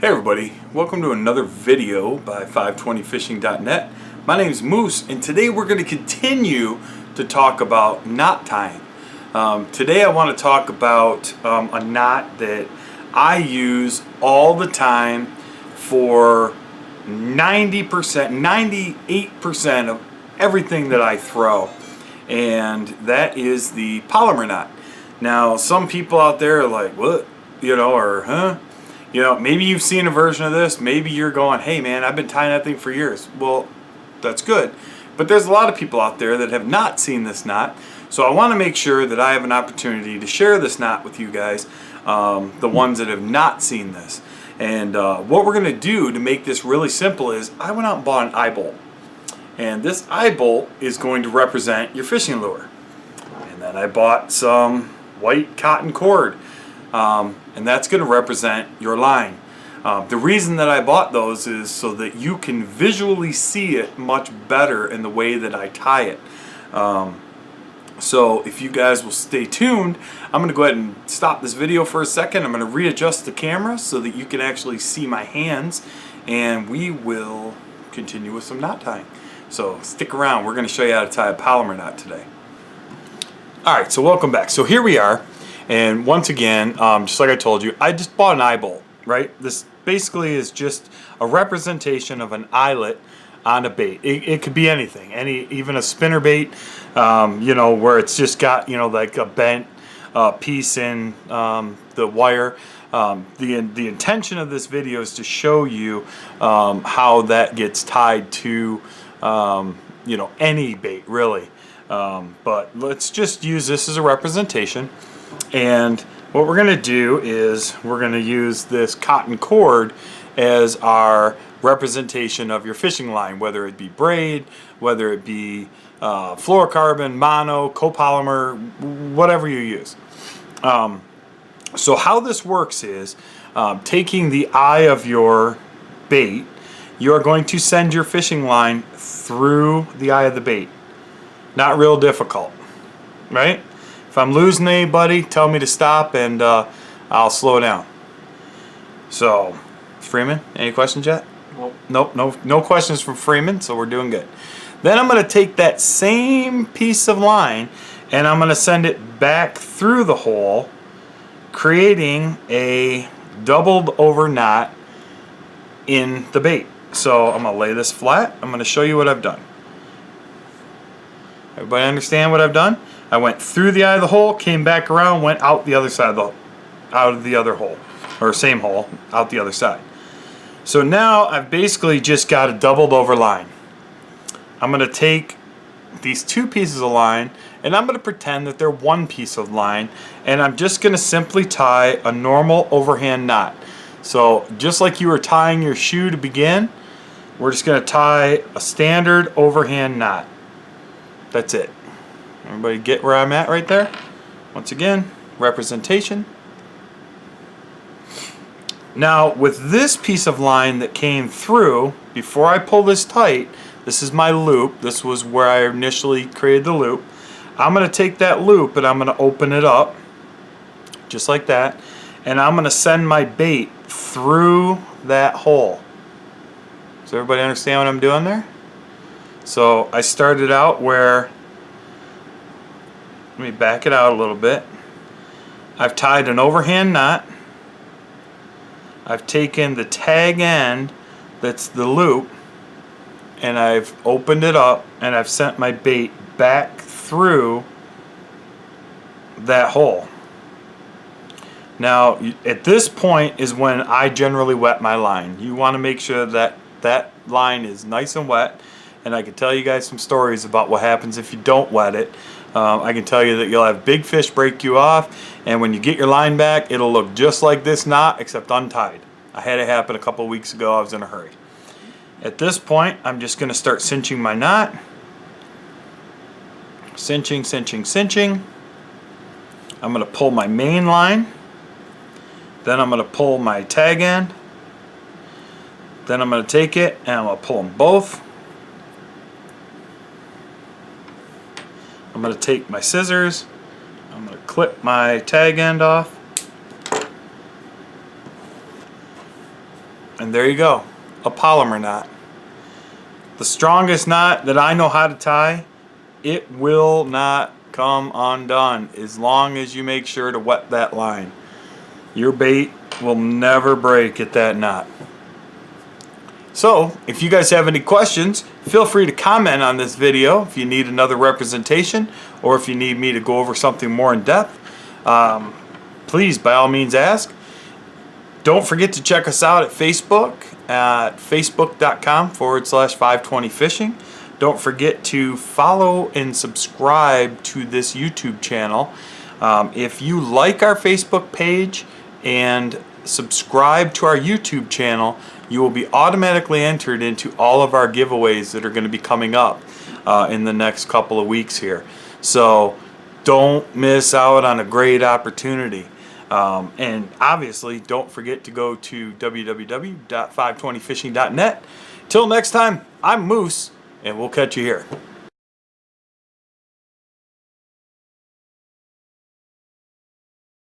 Hey everybody, welcome to another video by 520fishing.net. My name is Moose, and today we're going to continue to talk about knot tying. Today I want to talk about a knot that I use all the time for 90%, 98% of everything that I throw, and that is the palomar knot. Now, some people out there are like, what? Or huh? Maybe you've seen a version of this. Maybe you're going, hey man, I've been tying that thing for years. Well, that's good. But there's a lot of people out there that have not seen this knot. So I want to make sure that I have an opportunity to share this knot with you guys, the ones that have not seen this. And what we're going to do to make this really simple is I went out and bought an eye bolt. And this eye bolt is going to represent your fishing lure. And then I bought some white cotton cord. And that's going to represent your line. The reason that I bought those is so that you can visually see it much better in the way that I tie it. So if you guys will stay tuned, I'm going to go ahead and stop this video for a second. I'm going to readjust the camera so that you can actually see my hands, and we will continue with some knot tying. So stick around. We're going to show you how to tie a palomar knot today. Alright, so welcome back. So here we are. And once again, just like I told you, I just bought an eye bolt, right? This basically is just a representation of an eyelet on a bait. It could be anything, even a spinner bait, where it's just got, like a bent piece in the wire. The intention of this video is to show you how that gets tied to, any bait, really. But let's just use this as a representation. And what we're going to do is we're going to use this cotton cord as our representation of your fishing line, whether it be braid, whether it be fluorocarbon, mono, copolymer, whatever you use. So how this works is taking the eye of your bait, you are going to send your fishing line through the eye of the bait. Not real difficult, right? If I'm losing anybody, tell me to stop and I'll slow down. So, Freeman, any questions yet? Nope. No questions from Freeman, so we're doing good. Then I'm going to take that same piece of line and I'm going to send it back through the hole, creating a doubled over knot in the bait. So I'm going to lay this flat. I'm going to show you what I've done. Everybody understand what I've done? I went through the eye of the hole, came back around, went out the other side of the other hole, or same hole, out the other side. So now I've basically just got a doubled over line. I'm going to take these two pieces of line and I'm going to pretend that they're one piece of line, and I'm just going to simply tie a normal overhand knot. So just like you were tying your shoe to begin, we're just going to tie a standard overhand knot. That's it. Everybody get where I'm at right there? Once again, representation. Now, with this piece of line that came through, before I pull this tight, this is my loop. This was where I initially created the loop. I'm going to take that loop and I'm going to open it up, just like that, and I'm going to send my bait through that hole. Does everybody understand what I'm doing there? So I started out where, let me back it out a little bit. I've tied an overhand knot. I've taken the tag end that's the loop and I've opened it up and I've sent my bait back through that hole. Now at this point is when I generally wet my line. You want to make sure that that line is nice and wet, and I can tell you guys some stories about what happens if you don't wet it. I can tell you that you'll have big fish break you off, and when you get your line back, it'll look just like this knot except untied. I had it happen a couple weeks ago. I was in a hurry. At this point, I'm just going to start cinching my knot. Cinching, cinching, cinching. I'm going to pull my main line. Then I'm going to pull my tag end. Then I'm going to take it and I'm going to pull them both. I'm going to take my scissors. I'm going to clip my tag end off. And there you go, a polymer knot. The strongest knot that I know how to tie. It will not come undone as long as you make sure to wet that line. Your bait will never break at that knot. So, if you guys have any questions, feel free to comment on this video if you need another representation or if you need me to go over something more in depth. Please, by all means, ask. Don't forget to check us out at Facebook at facebook.com/520fishing. Don't forget to follow and subscribe to this YouTube channel. If you like our Facebook page and subscribe to our YouTube channel, you will be automatically entered into all of our giveaways that are going to be coming up in the next couple of weeks here. So don't miss out on a great opportunity. And obviously, don't forget to go to www.520fishing.net. Till next time, I'm Moose, and we'll catch you here.